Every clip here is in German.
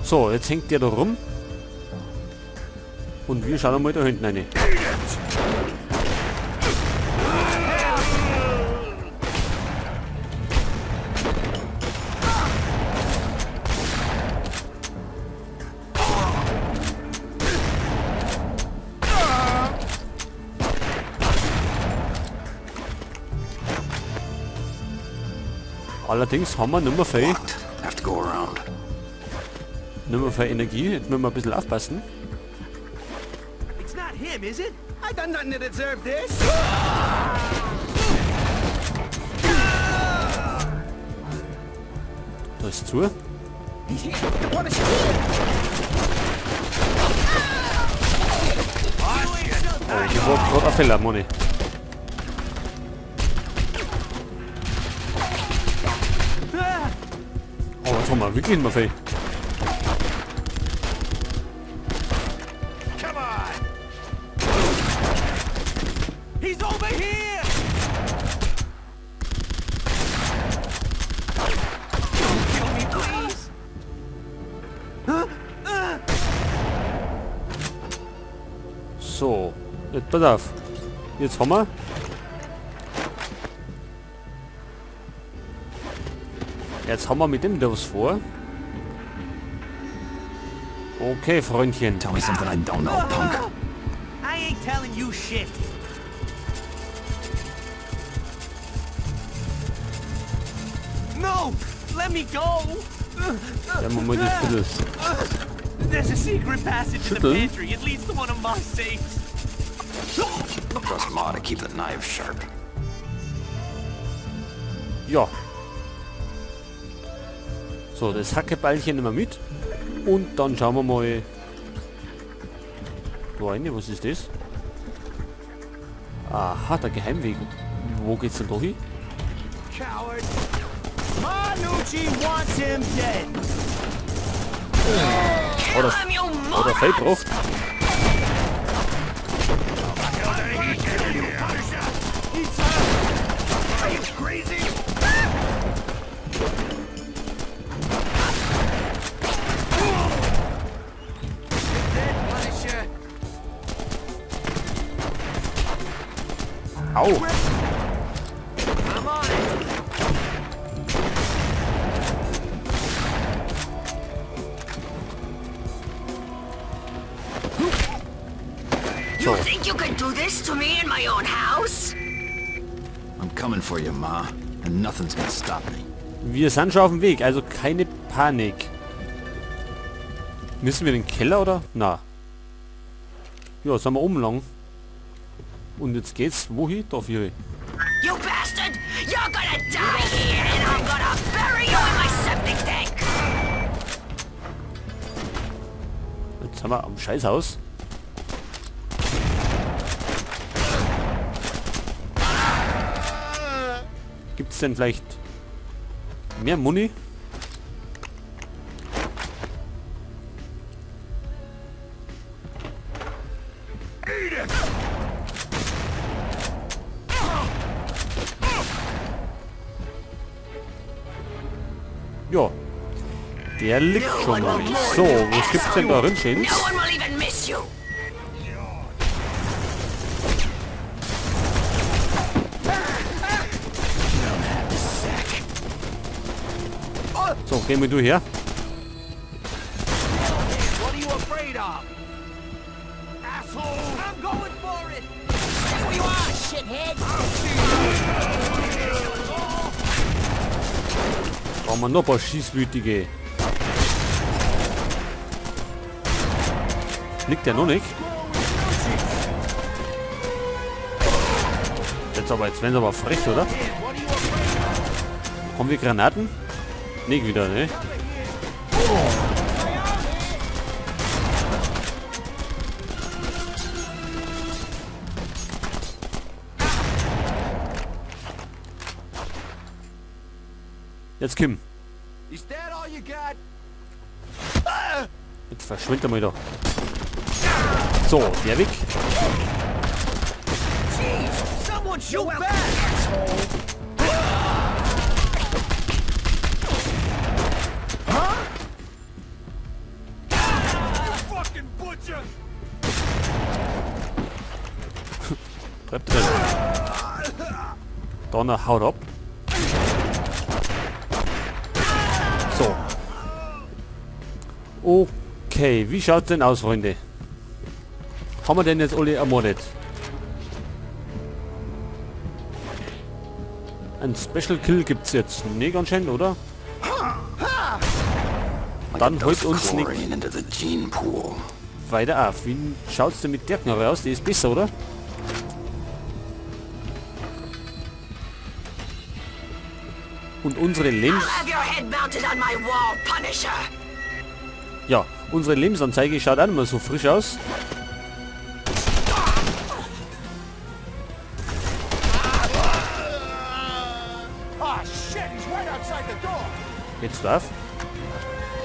So, jetzt hängt der da rum. Und wir schauen mal da hinten rein. Allerdings haben wir nicht mehr viel. Nicht mehr viel Energie. Jetzt müssen wir ein bisschen aufpassen. It's not him, is it? I done nothing to deserve this. Da ist zu. He's here. The one is here. Oh, ich war gerade ein Fehler, Moni. Oh, jetzt haben wir wirklich nicht mehr viel. Come on. He's over here. Don't kill me, please. So, jetzt pass auf. Jetzt haben wir. Jetzt haben wir mit dem da was vor. Okay, Freundchen. Tell me something I don't know, punk. I ain't telling you shit. No, let me go. Ja, wir mal das bisschen. There's a secret passage in the Schütteln. pantry. It leads to one of my safes. Trust Ma to keep the knife sharp. Ja. So, das Hackeballchen nehmen wir mit. Und dann schauen wir mal. Da rein, was ist das? Aha, der Geheimweg. Wo geht's denn da hin? Coward. Manucci wants him dead. Oder Fehlbruch. Are you crazy? Au. I'm on it. So. You think you can do this to me in my own house? I'm coming for you, Ma, and nothing's gonna stop me. Wir sind schon auf dem Weg, also keine Panik. Müssen wir in den Keller oder? Na. Ja, sind wir oben lang. Und jetzt geht's wohin? Da für. You bastard! You're gonna die here, and I'm gonna bury you in my septic tank! Jetzt sind wir am Scheißhaus. Gibt's denn vielleicht mehr Muni? Ja, der liegt schon mal. So, was gibt's denn da drin, Schins? No one will even miss you! So, gehen wir du her. What are you afraid of? Asshole! I'm going for it! Stay where you are, shithead! Brauchen wir noch ein paar Schießwütige. Liegt der noch nicht? Jetzt werden sie aber frech, oder? Haben wir Granaten? Nicht wieder, ne? Jetzt Kim. Is that all you got? Jetzt verschwindet er mal da. So, der weg. Jeez, someone shoot back, asshole! Bleib drin. Donner, haut ab. So. Okay, wie schaut's denn aus, Freunde? Haben wir denn jetzt alle ermordet? Ein Special Kill gibt's jetzt nicht anscheinend, oder? Dann holt uns nicht Chlorine into the gene pool. weiter auf. Wie schaut's denn mit der Knarre aus? Die ist besser, oder? Und unsere I'll have your head mounted on my wall, Punisher. Ja, unsere Lebensanzeige schaut auch nicht mehr so frisch aus. Oh shit, he's right outside the door. Jetzt darf.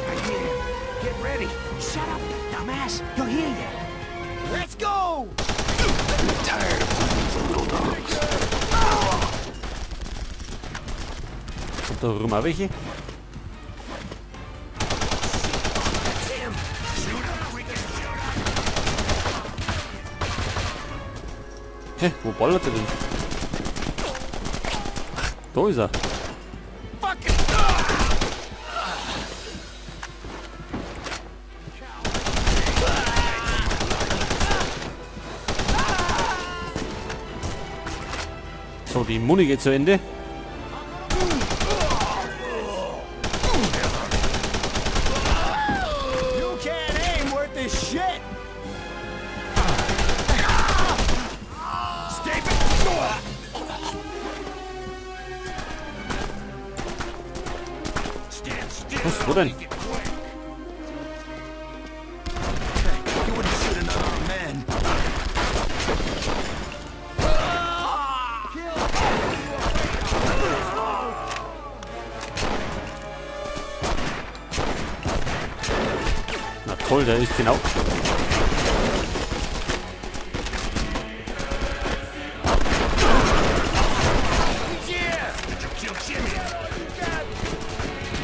I hear him. Get ready. Shut up, you dumbass. He'll hear you. Let's go. I'm tired of playing for little dogs. Kommt da rum auch welche? That's him. Shoot him. We can shoot him. Hä, wo ballert er denn? Ach, da ist er. Fucking. So, die Muni geht zu Ende. You can't aim worth this shit. Stay back. Stand still. Was, wo denn? Make it quick. You wouldn't shoot another man. Na toll, der ist genau.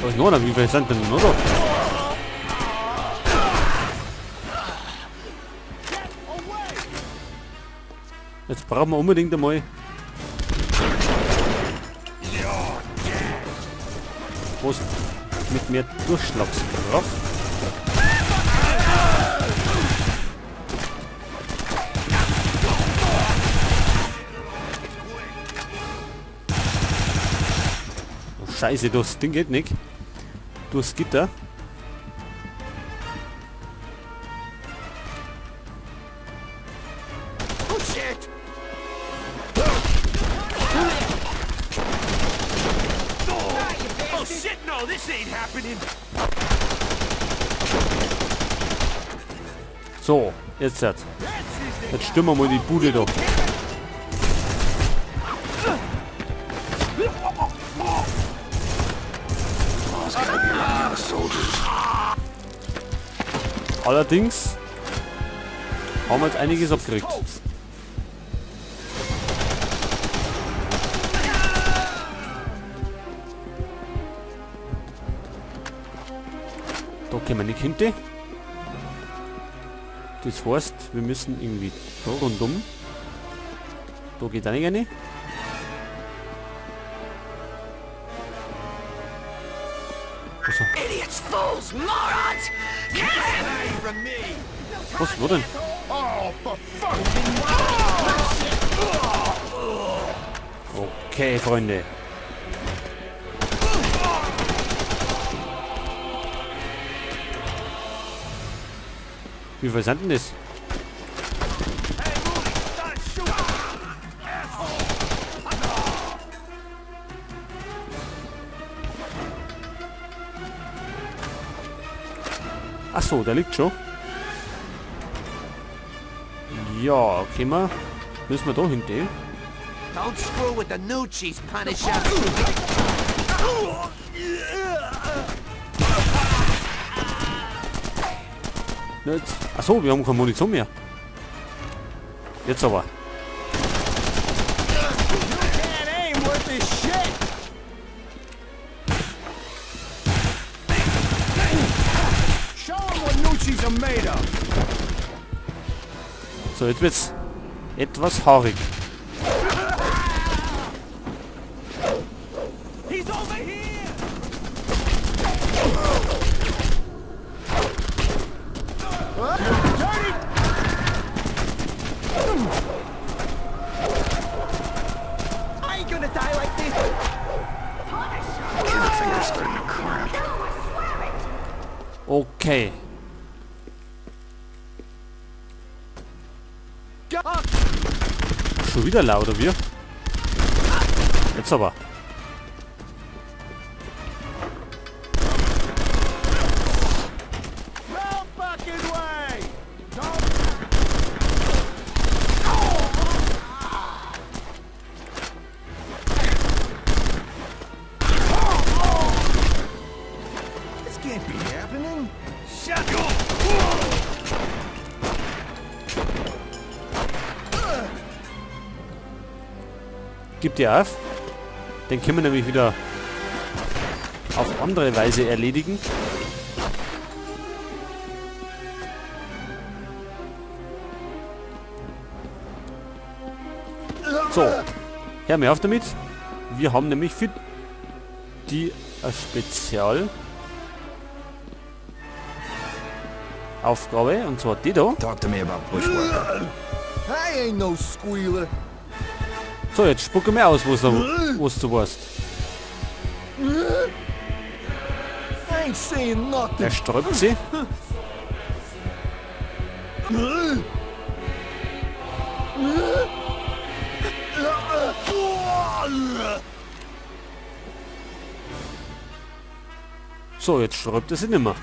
Was noch einer? Wie viele sind denn noch? Jetzt brauchen wir unbedingt einmal. Was mit mehr Durchschlagskraft. Oh, Scheiße, das Ding geht nicht. Durchs Gitter. Oh shit. Oh shit, no, this ain't happening. So, jetzt hat. Jetzt stimmen wir mal die Bude da. Mom's gotta be running out of soldiers. Allerdings haben wir jetzt einiges abgekriegt. Da können wir nicht hinter. Das heißt, wir müssen irgendwie da rundum. Da geht auch nicht rein. Also, Idiots, fools, morons! Kill him! Hey, from me. was, wo denn? Oh, for fuck's Okay, Freunde. Wie viel sind denn das? Ach so, der liegt schon. Ja, okay, müssen wir da hinten. Don't screw with the Nucci's, Punisher. Jetzt. Ach so, wir haben keine Munition mehr. Jetzt aber. Can't aim worth this shit. Show 'em what Nucci's are made of. So, jetzt wird's etwas haarig. Okay. Schon wieder lauter wir. Jetzt aber. Can't be happening. Shut up! Gib dir auf. Den können wir nämlich wieder auf andere Weise erledigen. So, hör mir auf damit. Wir haben nämlich für die Spezial Aufgabe, und zwar die da. Talk to me about bushwork. I ain't no squealer. So, jetzt spucke mir aus, was du warst. I ain't saying nothing. Er sträubt sie. So, jetzt sträubt er sie nimmer.